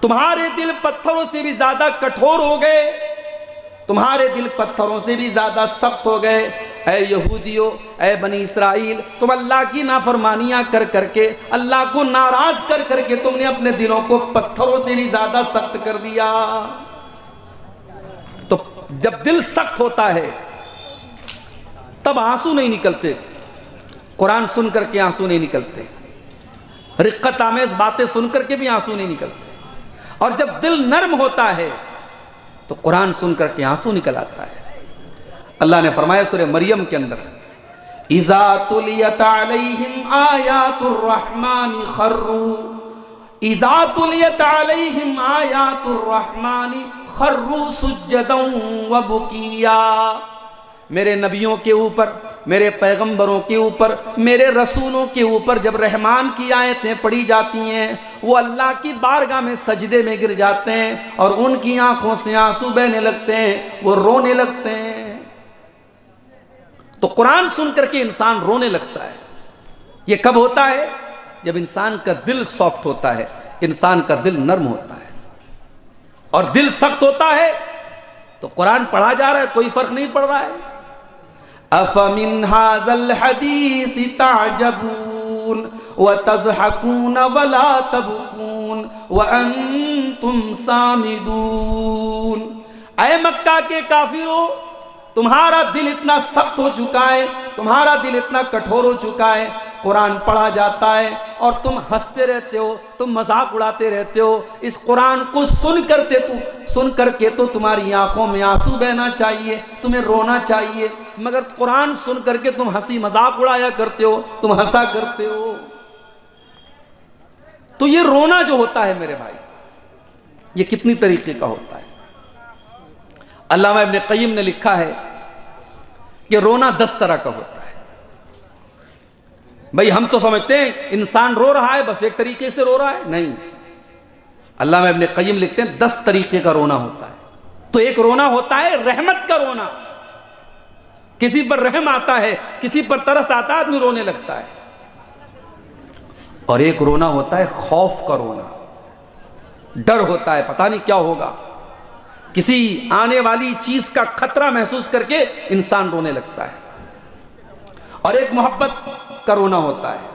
تمہارے دل پتھروں سے بھی زیادہ کٹھور ہو گئے، تمہارے دل پتھروں سے بھی زیادہ سخت ہو گئے۔ اے یہودیوں، اے بنی اسرائیل، تم اللہ کی نافرمانیاں کر کر کے، اللہ کو ناراض کر کر کے تم نے اپنے دلوں کو پتھروں سے بھی زیادہ سخت کر دیا۔ تو جب دل سخت ہوتا ہے تب آنسو نہیں نکلتے، قرآن سن کر کے آنسو نہیں نکلتے، رقت آمیز باتیں سن کر کے بھی آنسو نہیں نکلتے، اور جب دل نرم ہوتا ہے تو قرآن سن کر کے آنسو نکل آتا ہے۔ اللہ نے فرمایا سورہ مریم کے اندر، اِذَا تُلِيَتْ عَلَيْهِمْ آيَاتُ الرَّحْمَنِ خَرُّوا اِذَا تُلِيَتْ عَلَيْهِمْ آيَاتُ الرَّحْمَنِ خَرُّوا سُجَّدًا وَبُكِيًّا۔ میرے نبیوں کے اوپر، میرے پیغمبروں کے اوپر، میرے رسولوں کے اوپر جب رحمان کی آیتیں پڑھی جاتی ہیں وہ اللہ کی بارگاہ میں سجدے میں گر جاتے ہیں اور ان کی آنکھوں سے آنسو بہنے لگتے ہیں، وہ رونے لگتے ہیں۔ تو قرآن سن کر کے انسان رونے لگتا ہے۔ یہ کب ہوتا ہے؟ جب انسان کا دل سافٹ ہوتا ہے، انسان کا دل نرم ہوتا ہے۔ اور دل سخت ہوتا ہے تو قرآن پڑھا جا رہا ہے، کوئی فرق نہیں پڑ رہا ہے۔ أَفَمِنْ هَذَا الْحَدِيثِ تَعْجَبُونَ وَتَضْحَكُونَ وَلَا تَبْكُونَ وَأَنْتُمْ سَامِدُونَ۔ اے مکہ کے کافروں، تمہارا دل اتنا سخت ہو چکا ہے، تمہارا دل اتنا کٹھور ہو چکا ہے، قرآن پڑھا جاتا ہے اور تم ہنستے رہتے ہو، تم مذاق اڑاتے رہتے ہو۔ اس قرآن کو سن کر کے تو تمہاری آنکھوں میں آنسو بہنا چاہیے، تمہیں رونا چاہیے، مگر قرآن سن کر کے تم ہنسی مذاق اڑایا کرتے ہو، تم ہنسا کرتے ہو۔ تو یہ رونا جو ہوتا ہے میرے بھائی، یہ کتنی طریقے کا ہوتا ہے؟ علامہ ابن قیم نے لکھا ہے کہ رونا 10 طرح کا ہوتا ہے۔ بھئی ہم تو سمجھتے ہیں انسان رو رہا ہے بس ایک طریقے سے رو رہا ہے، نہیں۔ علامہ ابن قیم لکھتے ہیں 10 طریقے کا رونا ہوتا ہے۔ تو ایک رونا ہوتا ہے رحمت کا رونا، کسی پر رحم آتا ہے، کسی پر ترس آتا ہے، آدمی رونے لگتا ہے۔ اور ایک رونا ہوتا ہے خوف کا رونا، ڈر ہوتا ہے، پتہ نہیں کیا ہوگا، کسی آنے والی چیز کا خطرہ محسوس کر کے انسان رونے لگتا ہے۔ اور ایک محبت کا رونا ہوتا ہے،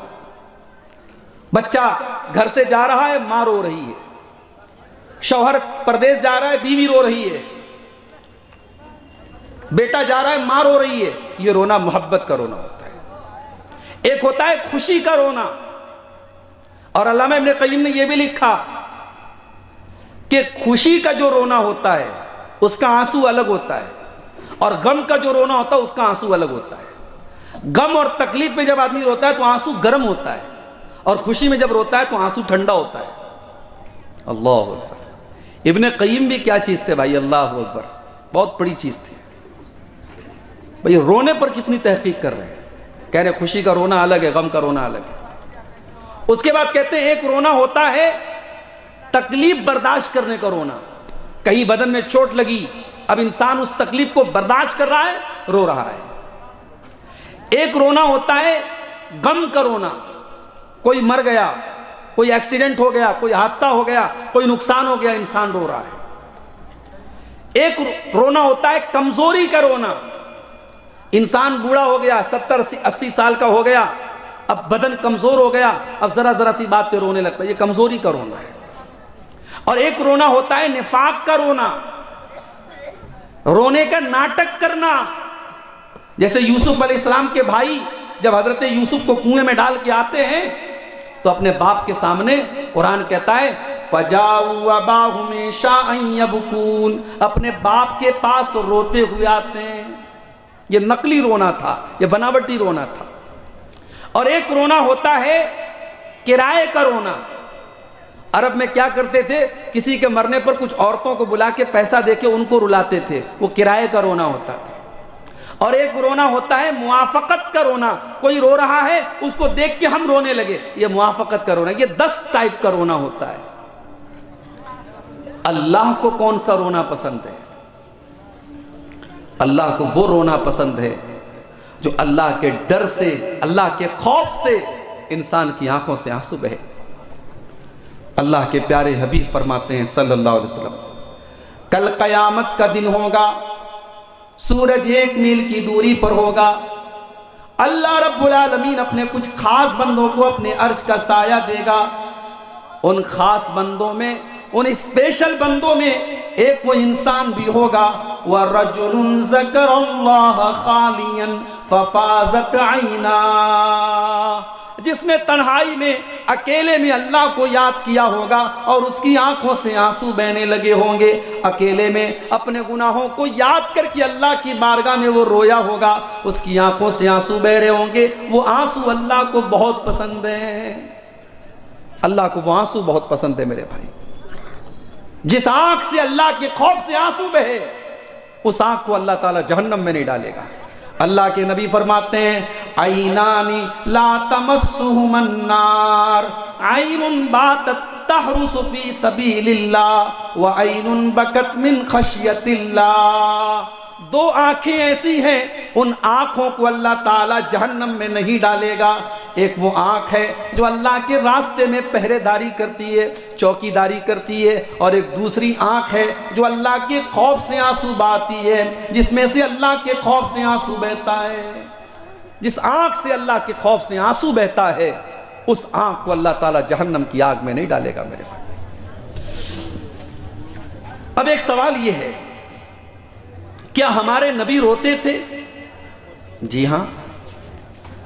بچہ گھر سے جا رہا ہے، ماں رو رہی ہے، شوہر پردیس جا رہا ہے، بیوی رو رہی ہے، بیٹا جا رہا ہے، ماں رو رہی ہے، یہ رونا محبت کا رونا ہوتا ہے۔ ایک ہوتا ہے خوشی کا رونا، اور علامہ ابن قیم نے یہ بھی لکھا کہ خوشی کا جو رونا ہوتا ہے اس کا آنسو الگ ہوتا ہے، اور غم کا جو رونا ہوتا ہے اس کا آنسو الگ ہوتا ہے۔ غم اور تکلیف میں جب آدمی روتا ہے تو آنسو گرم ہوتا ہے، اور خوشی میں جب روتا ہے تو آنسو ٹھنڈا ہوتا ہے۔ اللہ اکبر۔ ابن قیم بھی کیا چیز تھے بھائی، اللہ اکبر، بہت بڑی چیز تھی۔ بھائی رونے پر کتنی تحقیق کر رہے ہیں، کہہ رہے خوشی کا رونا الگ ہے، غم کا رونا الگ ہے۔ اس کے بعد کہتے ہیں ایک رونا ہوتا ہے تکلیف برداشت کرنے کا رونا، کہیں بدن میں چوٹ لگی، اب انسان اس تکلیف کو برداشت کر رہا ہے، رو رہا ہے۔ ایک رونا ہوتا ہے غم کا رونا، کوئی مر گیا، کوئی ایکسیڈنٹ ہو گیا، کوئی حادثہ ہو گیا، کوئی نقصان ہو گیا، انسان رو رہا ہے۔ ایک رونا ہوتا ہے کمزوری کا رونا، انسان بوڑھا ہو گیا، 70-80 سال کا ہو گیا، اب بدن کمزور ہو گیا، اب ذرا سی بات پہ رونے لگتا ہے، یہ کمزوری کا رونا ہے۔ اور ایک رونا ہوتا ہے نفاق کا رونا، رونے کا ناٹک کرنا، جیسے یوسف علیہ السلام کے بھائی جب حضرت یوسف کو کنویں میں ڈال کے آتے ہیں تو اپنے باپ کے سامنے قرآن کہتا ہے فَجَاءُوا أَبَاهُمْ عِشَاءً يَبْكُونَ، اپنے باپ کے پاس روتے ہوئے آتے ہیں۔ یہ نقلی رونا تھا، یہ بناوٹی رونا تھا۔ اور ایک رونا ہوتا ہے کرائے کا رونا، عرب میں کیا کرتے تھے، کسی کے مرنے پر کچھ عورتوں کو بلا کے پیسہ دے کے ان کو رلاتے تھے، وہ کرائے کا رونا ہوتا تھا۔ اور ایک رونا ہوتا ہے موافقت کا رونا، کوئی رو رہا ہے اس کو دیکھ کے ہم رونے لگے، یہ موافقت کا رونا۔ یہ 10 ٹائپ کا رونا ہوتا ہے۔ اللہ کو کون سا رونا پسند ہے؟ اللہ کو وہ رونا پسند ہے جو اللہ کے ڈر سے، اللہ کے خوف سے انسان کی آنکھوں سے آنسو بہے۔ اللہ کے پیارے حبیب فرماتے ہیں صلی اللہ علیہ وسلم، کل قیامت کا دن ہوگا، سورج 1 میل کی دوری پر ہوگا، اللہ رب العالمین اپنے کچھ خاص بندوں کو اپنے عرش کا سایہ دے گا۔ ان خاص بندوں میں، ان اسپیشل بندوں میں ایک وہ انسان بھی ہوگا، وَرَجُلٌ ذَكَرَ اللَّهَ خَالِيًا فَفَاضَتْ عَيْنَاهُ، جس نے تنہائی میں اکیلے میں اللہ کو یاد کیا ہوگا اور اس کی آنکھوں سے آنسو بہنے لگے ہوں گے، اکیلے میں اپنے گناہوں کو یاد کر کے اللہ کی بارگاہ میں وہ رویا ہوگا، اس کی آنکھوں سے آنسو بہ رہے ہوں گے۔ وہ آنسو اللہ کو بہت پسند ہیں، اللہ کو وہ آنسو بہت پسند ہے میرے بھائی۔ جس آنکھ سے اللہ کے خوف سے آنسو بہے، اس آنکھ کو اللہ تعالیٰ جہنم میں نہیں ڈالے گا۔ اللہ کے نبی فرماتے ہیں، عینانی لا تمسہم النار، عین باتت تحرس فی سبیل اللہ وعین بکت من خشیت اللہ۔ 2 آنکھیں ایسی ہیں، ان آنکھوں کو اللہ تعالیٰ جہنم میں نہیں ڈالے گا۔ ایک وہ آنکھ ہے جو اللہ کے راستے میں پہرے داری کرتی ہے، چوکی داری کرتی ہے، اور ایک دوسری آنکھ ہے جو اللہ کے خوف سے آنسو بہاتی ہے، جس میں سے اللہ کے خوف سے آنسو بہتا ہے۔ جس آنکھ سے اللہ کے خوف سے آنسو بہتا ہے، اس آنکھ کو اللہ تعالیٰ جہنم کی آگ میں نہیں ڈالے گا میرے بھائی۔ اب ایک سوال یہ ہے، کیا ہمارے نبی روتے تھے؟ جی ہاں،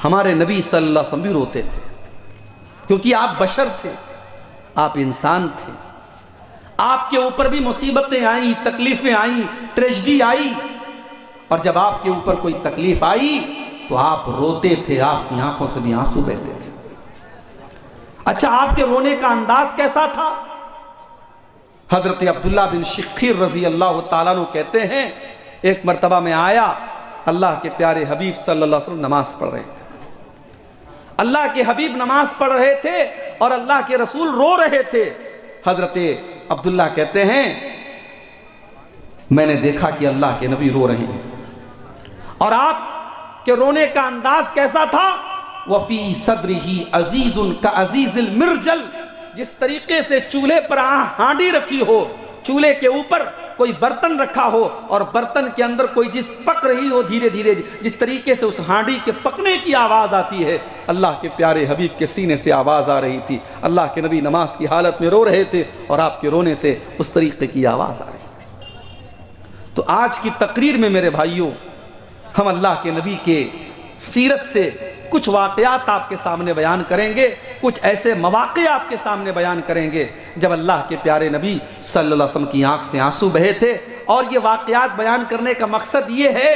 ہمارے نبی صلی اللہ علیہ وسلم بھی روتے تھے، کیونکہ آپ بشر تھے، آپ انسان تھے، آپ کے اوپر بھی مصیبتیں آئیں، تکلیفیں آئیں، ٹریجڈی آئی، اور جب آپ کے اوپر کوئی تکلیف آئی تو آپ روتے تھے، آپ کی آنکھوں سے بھی آنسو بہتے تھے۔ اچھا، آپ کے رونے کا انداز کیسا تھا؟ حضرت عبداللہ بن شخیر رضی اللہ تعالیٰ عنہ کہتے ہیں، ایک مرتبہ میں آیا، اللہ کے پیارے حبیب صلی اللہ علیہ وسلم نماز پڑھ رہے تھے، اللہ کے حبیب نماز پڑھ رہے تھے اور اللہ کے رسول رو رہے تھے۔ حضرت عبداللہ کہتے ہیں، میں نے دیکھا کہ اللہ کے نبی رو رہے ہیں، اور آپ کے رونے کا انداز کیسا تھا؟ وَفِي صَدْرِهِ عَزِيزٌ كَعَزِيزِ الْمِرْجَلِ، جس طریقے سے چولہے پر ہانڈی رکھی ہو، چولہے کے اوپر کوئی برتن رکھا ہو اور برتن کے اندر کوئی چیز پک رہی ہو دھیرے دھیرے، جس طریقے سے اس ہانڈی کے پکنے کی آواز آتی ہے، اللہ کے پیارے حبیب کے سینے سے آواز آ رہی تھی۔ اللہ کے نبی نماز کی حالت میں رو رہے تھے اور آپ کے رونے سے اس طریقے کی آواز آ رہی تھی۔ تو آج کی تقریر میں میرے بھائیوں، ہم اللہ کے نبی کے سیرت سے کچھ واقعات آپ کے سامنے بیان کریں گے، کچھ ایسے مواقع آپ کے سامنے بیان کریں گے جب اللہ کے پیارے نبی صلی اللہ علیہ وسلم کی آنکھ سے آنسو بہے تھے۔ اور یہ واقعات بیان کرنے کا مقصد یہ ہے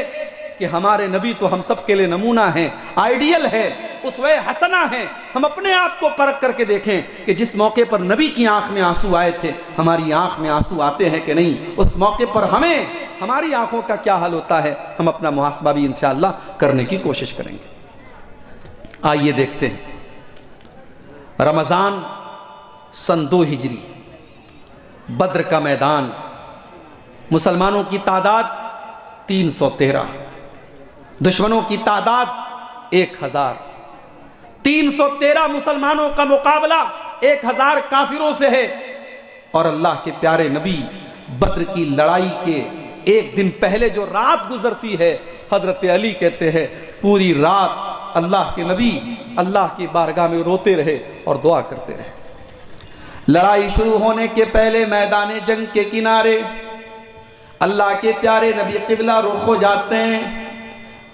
کہ ہمارے نبی تو ہم سب کے لیے نمونہ ہیں، آئیڈیل ہے، اسوہ حسنہ ہیں۔ ہم اپنے آپ کو پرکھ کر کے دیکھیں کہ جس موقع پر نبی کی آنکھ میں آنسو آئے تھے، ہماری آنکھ میں آنسو آتے ہیں کہ نہیں؟ اس موقع پر ہمیں ہماری آنکھوں کا کیا حال ہوتا ہے، ہم اپنا محاسبہ بھی انشاءاللہ کرنے کی کوشش کریں گے۔ آئیے دیکھتے ہیں، رمضان سن 2 ہجری، بدر کا میدان، مسلمانوں کی تعداد 313، دشمنوں کی تعداد 1000، 313 مسلمانوں کا مقابلہ 1000 کافروں سے ہے۔ اور اللہ کے پیارے نبی بدر کی لڑائی کے ایک دن پہلے جو رات گزرتی ہے، حضرت علی کہتے ہیں پوری رات اللہ کے نبی اللہ کی بارگاہ میں روتے رہے اور دعا کرتے رہے۔ لڑائی شروع ہونے کے پہلے میدان جنگ کے کنارے اللہ کے پیارے نبی قبلہ رخ ہو جاتے ہیں،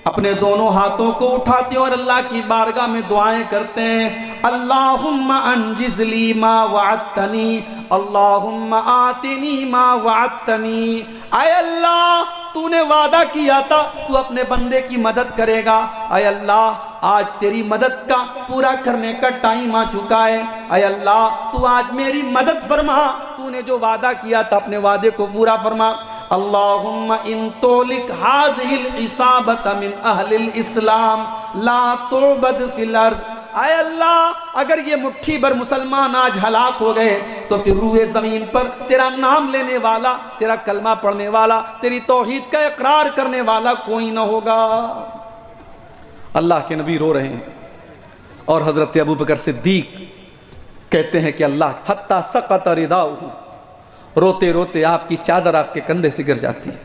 اپنے دونوں ہاتھوں کو اٹھاتے ہیں اور اللہ کی بارگاہ میں دعائیں کرتے ہیں۔ اللہم انجز لی ما وعدتنی، اللہم آتنی ما وعدتنی، اے اللہ تو نے وعدہ کیا تھا تو اپنے بندے کی مدد کرے گا، اے اللہ آج تیری مدد کا پورا کرنے کا ٹائم آ چکا ہے، اے اللہ تو آج میری مدد فرما، تو نے جو وعدہ کیا تھا اپنے وعدے کو پورا فرما۔ اللہم ان تولک ہذہ العصابۃ من اہل الاسلام لا تعبد فی الارض، اے اللہ اگر یہ مٹھی بھر مسلمان آج ہلاک ہو گئے تو پھر روئے زمین پر تیرا نام لینے والا، تیرا کلمہ پڑھنے والا، تیری توحید کا اقرار کرنے والا کوئی نہ ہوگا۔ اللہ کے نبی رو رہے ہیں اور حضرت ابوبکر صدیق کہتے ہیں کہ اللہ حتی سقط رداؤہ، روتے روتے آپ کی چادر آپ کے کندھے سے گر جاتی ہے۔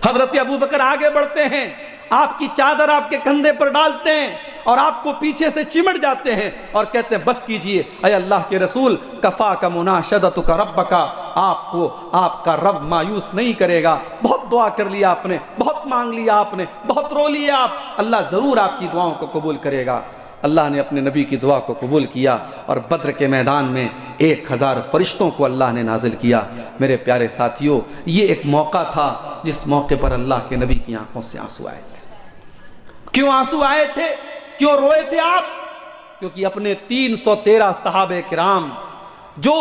حضرت ابوبکر آگے بڑھتے ہیں، آپ کی چادر آپ کے کندھے پر ڈالتے ہیں اور آپ کو پیچھے سے چمٹ جاتے ہیں اور کہتے ہیں بس کیجئے اے اللہ کے رسول، کفا کا مناشدتک ربک، آپ کو آپ کا رب مایوس نہیں کرے گا۔ بہت دعا کر لیا آپ نے، بہت مانگ لیا آپ نے، بہت رو لیا آپ، اللہ ضرور آپ کی دعاؤں کو قبول کرے گا۔ اللہ نے اپنے نبی کی دعا کو قبول کیا اور بدر کے میدان میں 1000 فرشتوں کو اللہ نے نازل کیا۔ میرے پیارے ساتھیوں، یہ ایک موقع تھا جس موقع پر اللہ کے نبی کی آنکھوں سے آنسو آئے تھے۔ کیوں آنسو آئے تھے؟ کیوں روئے تھے آپ؟ کیونکہ اپنے 313 صحابہ کرام جو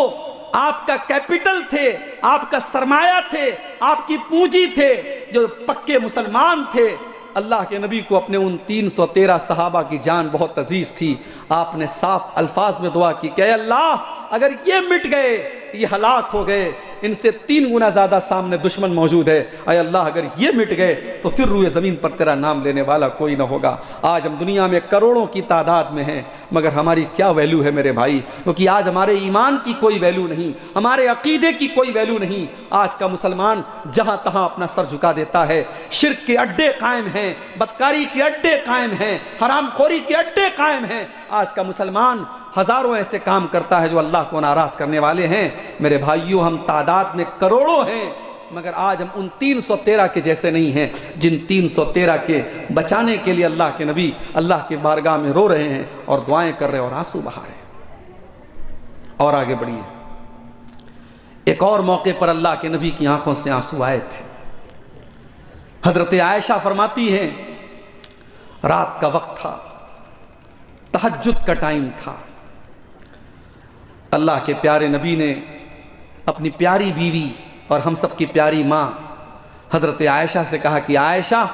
آپ کا کیپٹل تھے، آپ کا سرمایہ تھے، آپ کی پونجی تھے، جو پکے مسلمان تھے، اللہ کے نبی کو اپنے ان 313 صحابہ کی جان بہت عزیز تھی۔ آپ نے صاف الفاظ میں دعا کی کہ اے اللہ، اگر یہ مٹ گئے، یہ ہلاک ہو گئے، ان سے 3 گنا زیادہ سامنے دشمن موجود ہے، اے اللہ اگر یہ مٹ گئے تو پھر روئے زمین پر تیرا نام لینے والا کوئی نہ ہوگا۔ آج ہم دنیا میں کروڑوں کی تعداد میں ہیں، مگر ہماری کیا ویلیو ہے میرے بھائی؟ کیونکہ آج ہمارے ایمان کی کوئی ویلیو نہیں، ہمارے عقیدے کی کوئی ویلیو نہیں۔ آج کا مسلمان جہاں تہاں اپنا سر جھکا دیتا ہے، شرک کے اڈے قائم ہیں، بدکاری کے اڈے قائم ہیں، حرام خوری کے اڈے قائم ہیں۔ آج کا مسلمان ہزاروں ایسے کام کرتا ہے جو اللہ کو ناراض کرنے والے ہیں۔ میرے بھائیوں، ہم تعداد میں کروڑوں ہیں، مگر آج ہم ان 313 کے جیسے نہیں ہیں جن 313 کے بچانے کے لیے اللہ کے نبی اللہ کے بارگاہ میں رو رہے ہیں اور دعائیں کر رہے ہیں اور آنسو بہا رہے ہیں۔ اور آگے بڑھیے، ایک اور موقع پر اللہ کے نبی کی آنکھوں سے آنسو آئے تھے۔ حضرت عائشہ فرماتی ہیں، رات کا وقت تھا، تہجد کا ٹائم تھا، اللہ کے پیارے نبی نے اپنی پیاری بیوی اور ہم سب کی پیاری ماں حضرت عائشہ سے کہا کہ عائشہ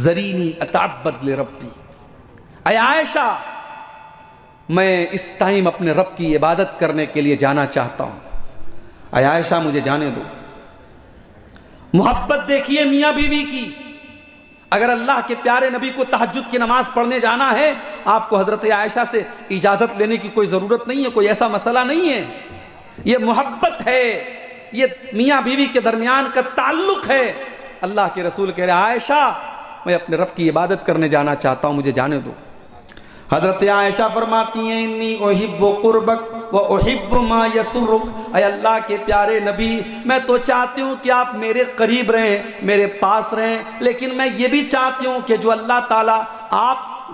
ذرینی اتعبد لربی، اے عائشہ میں اس ٹائم اپنے رب کی عبادت کرنے کے لیے جانا چاہتا ہوں، اے عائشہ مجھے جانے دو۔ محبت دیکھیے میاں بیوی کی۔ اگر اللہ کے پیارے نبی کو تہجد کی نماز پڑھنے جانا ہے، آپ کو حضرت عائشہ سے اجازت لینے کی کوئی ضرورت نہیں ہے، کوئی ایسا مسئلہ نہیں ہے۔ یہ محبت ہے، یہ میاں بیوی کے درمیان کا تعلق ہے۔ اللہ کے رسول کہہ رہے ہیں عائشہ میں اپنے رب کی عبادت کرنے جانا چاہتا ہوں، مجھے جانے دو۔ حضرت عائشہ فرماتی ہیں انی احب قربک و احب ما یسرک، اے اللہ کے پیارے نبی میں تو چاہتی ہوں کہ آپ میرے قریب رہیں، میرے پاس رہیں، لیکن میں یہ بھی چاہتی ہوں کہ جو اللہ تعالیٰ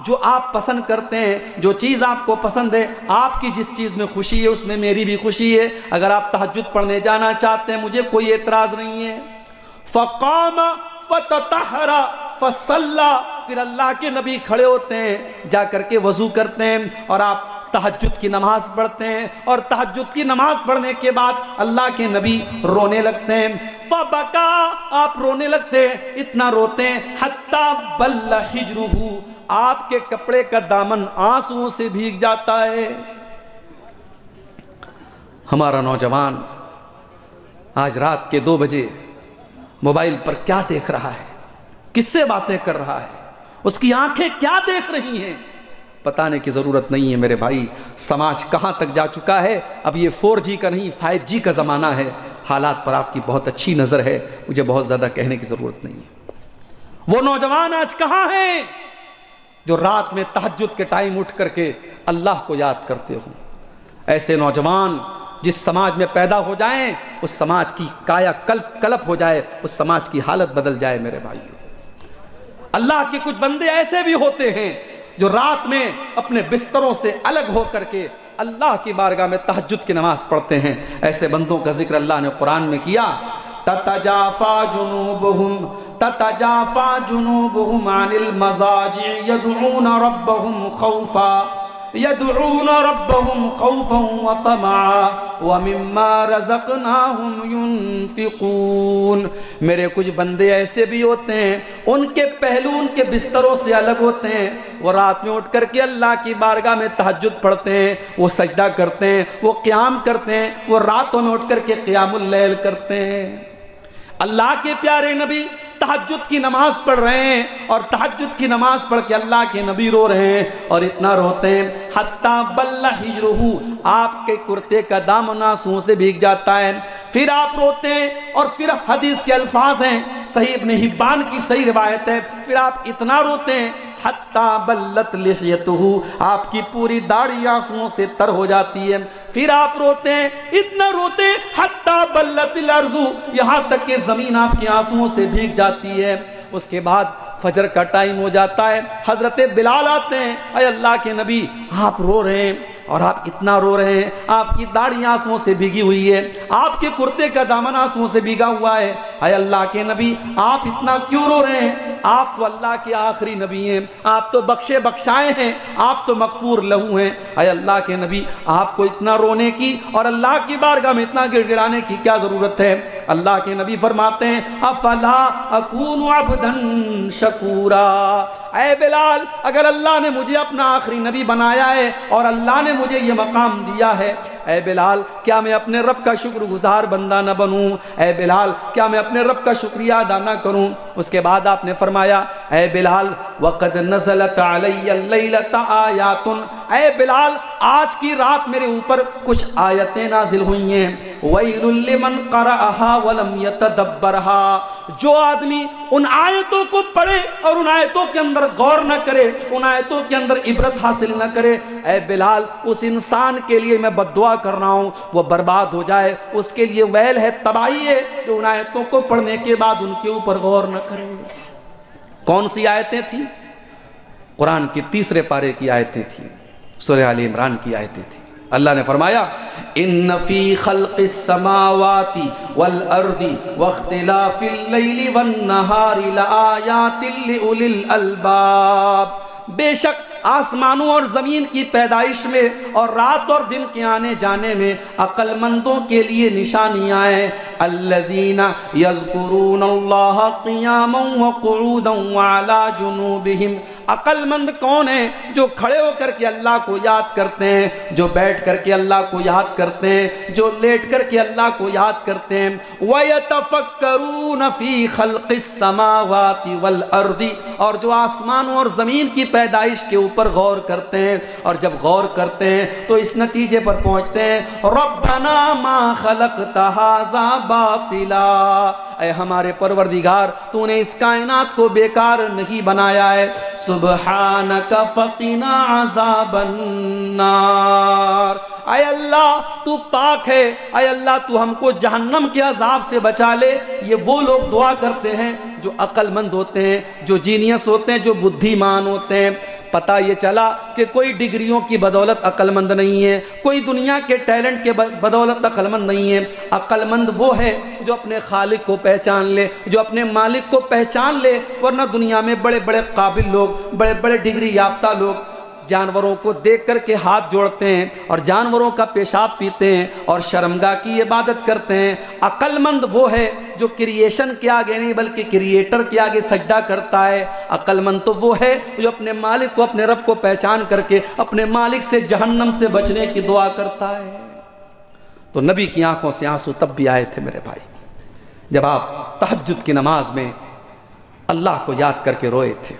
جو آپ پسند کرتے ہیں، جو چیز آپ کو پسند ہے، آپ کی جس چیز میں خوشی ہے اس میں میری بھی خوشی ہے۔ اگر آپ تہجد پڑھنے جانا چاہتے ہیں مجھے کوئی اعتراض نہیں ہے۔ فقام فتطہر فصلی، پھر اللہ کے نبی کھڑے ہوتے ہیں، جا کر کے وضو کرتے ہیں اور آپ تہجد کی نماز پڑھتے ہیں، اور تہجد کی نماز پڑھنے کے بعد اللہ کے نبی رونے لگتے ہیں۔ فبکا، آپ رونے لگتے ہیں، اتنا روتے ہیں حتی بل حجرہ، آپ کے کپڑے کا دامن آنسوؤں سے بھیگ جاتا ہے۔ ہمارا نوجوان آج رات کے 2 بجے موبائل پر کیا دیکھ رہا ہے، کس سے باتیں کر رہا ہے، اس کی آنکھیں کیا دیکھ رہی ہیں، بتانے کی ضرورت نہیں ہے میرے بھائی۔ سماج کہاں تک جا چکا ہے، اب یہ 4G کا نہیں 5G کا زمانہ ہے۔ حالات پر آپ کی بہت اچھی نظر ہے، مجھے بہت زیادہ کہنے کی ضرورت نہیں ہے۔ وہ نوجوان آج کہاں ہیں جو رات میں تہجد کے ٹائم اٹھ کر کے اللہ کو یاد کرتے ہوں؟ ایسے نوجوان جس سماج میں پیدا ہو جائیں اس سماج کی کایا کلپ ہو جائے، اس سماج کی حالت بدل جائے میرے بھائیوں۔ اللہ کے کچھ بندے ایسے بھی ہوتے ہیں جو رات میں اپنے بستروں سے الگ ہو کر کے اللہ کی بارگاہ میں تہجد کی نماز پڑھتے ہیں۔ ایسے بندوں کا ذکر اللہ نے قرآن میں کیا، تتجافا جنوبهم عن المضاجع يدعون ربهم خوفا وطمعا ومما رزقناهم ينفقون۔ میرے کچھ بندے ایسے بھی ہوتے ہیں ان کے پہلو ان کے بستروں سے الگ ہوتے ہیں، وہ رات میں اٹھ کر کے اللہ کی بارگاہ میں تہجد پڑھتے ہیں، وہ سجدہ کرتے ہیں، وہ قیام کرتے ہیں، وہ راتوں میں اٹھ کر کے قیام اللیل کرتے ہیں۔ اللہ کے پیارے نبی تہجد کی نماز پڑھ رہے ہیں اور تہجد کی نماز پڑھ کے اللہ کے نبی رو رہے ہیں اور اتنا روتے ہیں حتیٰ بل ہجرہ، آپ کے کرتے کا دامن آنسوؤں سے بھیگ جاتا ہے. پھر آپ روتے ہیں اور پھر حدیث کے الفاظ ہیں، صحیح ابن حبان کی صحیح روایت ہے، پھر آپ اتنا روتے ہیں حتیٰ بلت لحیتہ، آپ کی پوری داڑھی آنسوؤں سے تر ہو جاتی ہے. پھر آپ روتے ہیں، اتنا روتے ہیں حتیٰ بلت الارض، یہاں تک کہ زمین آپ کے آنسوؤں سے بھیگ جاتی ہے. اس کے بعد فجر کا ٹائم ہو جاتا ہے، حضرت بلال آتے ہیں، اے اللہ کے نبی آپ رو رہے ہیں اور آپ اتنا رو رہے ہیں، آپ کی داڑھی آنسوؤں سے بھیگی ہوئی ہے، آپ کے کرتے کا دامن آنسوؤں سے بھیگا ہوا ہے، اے اللہ کے نبی آپ اتنا کیوں رو رہے ہیں؟ آپ تو اللہ کے آخری نبی ہیں، آپ تو بخشے بخشائے ہیں، آپ تو مغفور لہو ہیں. اے اللہ کے نبی آپ کو اتنا رونے کی اور اللہ کی بارگاہ میں اتنا گڑ گڑانے کی کیا ضرورت ہے؟ اللہ کے نبی فرماتے ہیں افلا اکون عبدا شکورا، اے بلال اگر اللہ نے مجھے اپنا آخری نبی بنایا ہے اور اللہ نے مجھے یہ مقام دیا ہے، اے بلال کیا میں اپنے رب کا شکر گزار بندہ نہ بنوں؟ اے بلال کیا میں اپنے رب کا شکریہ ادا نہ کروں؟ اس کے بعد آپ نے فرمایا اے بلال وقد نزلت علی اللیلۃ آیات، اے بلال آج کی رات میرے اوپر کچھ آیتیں نازل ہوئی ہیں، ویل لمن قرأها ولم يتدبرها، جو آدمی ان آیتوں کو پڑھے اور ان آیتوں کے اندر غور نہ کرے، ان آیتوں کے اندر عبرت حاصل نہ کرے، اے بلال اس انسان کے لیے میں بد دعا کر رہا ہوں وہ برباد ہو جائے، اس کے لیے ویل ہے، تباہی ہے جو ان آیتوں کو پڑھنے کے بعد ان کے اوپر غور نہ کرے. کون سی آیتیں تھیں؟ قرآن کی 3 پارے کی آیتیں تھیں، سورہ آل عمران کی آیتیں تھیں. اللہ نے فرمایا ان فی خلق السماوات والارض واختلاف اللیل والنہار لآیات لأولی الالباب، بے شک آسمانوں اور زمین کی پیدائش میں اور رات اور دن کے آنے جانے میں عقل مندوں کے لیے نشانیاں ہیں. الذین یذکرون اللہ قیاما وقعودا وعلی جنوبہم، عقل مند کون ہیں؟ جو کھڑے ہو کر کے اللہ کو یاد کرتے ہیں، جو بیٹھ کر کے اللہ کو یاد کرتے ہیں، جو لیٹ کر کے اللہ کو یاد کرتے ہیں. وَيَتَفَكَّرُونَ فِي خَلْقِ السَّمَاوَاتِ وَالْأَرْضِ، اور جو آسمانوں اور زمین کی پیدائش کے اوپر غور کرتے ہیں، اور جب غور کرتے ہیں تو اس نتیجے پر پہنچتے ہیں ربنا ما خلقت ھذا باطلا، اے ہمارے پروردگار تو نے اس کائنات کو بیکار نہیں بنایا ہے. سبحانک فقنا عذاب النار، اے اللہ تو پاک ہے، اے اللہ تو ہم کو جہنم کے عذاب سے بچا لے. یہ وہ لوگ دعا کرتے ہیں جو عقل مند ہوتے ہیں، جو جینیس ہوتے ہیں، جو بدھی مان ہوتے ہیں. پتہ یہ چلا کہ کوئی ڈگریوں کی بدولت عقل مند نہیں ہے، کوئی دنیا کے ٹیلنٹ کے بدولت عقل مند نہیں ہے. عقل مند وہ ہے جو اپنے خالق کو پہچان لے، جو اپنے مالک کو پہچان لے. ورنہ دنیا میں بڑے بڑے قابل لوگ، بڑے بڑے ڈگری یافتہ لوگ جانوروں کو دیکھ کر کے ہاتھ جوڑتے ہیں اور جانوروں کا پیشاب پیتے ہیں اور شرمگاہ کی عبادت کرتے ہیں. عقل مند وہ ہے جو کریشن کے آگے نہیں بلکہ کریٹر کے آگے سجدہ کرتا ہے. عقل مند تو وہ ہے جو اپنے مالک کو، اپنے رب کو پہچان کر کے اپنے مالک سے جہنم سے بچنے کی دعا کرتا ہے. تو نبی کی آنکھوں سے آنسو تب بھی آئے تھے میرے بھائی جب آپ تہجد کی نماز میں اللہ کو یاد کر کے روئے تھے.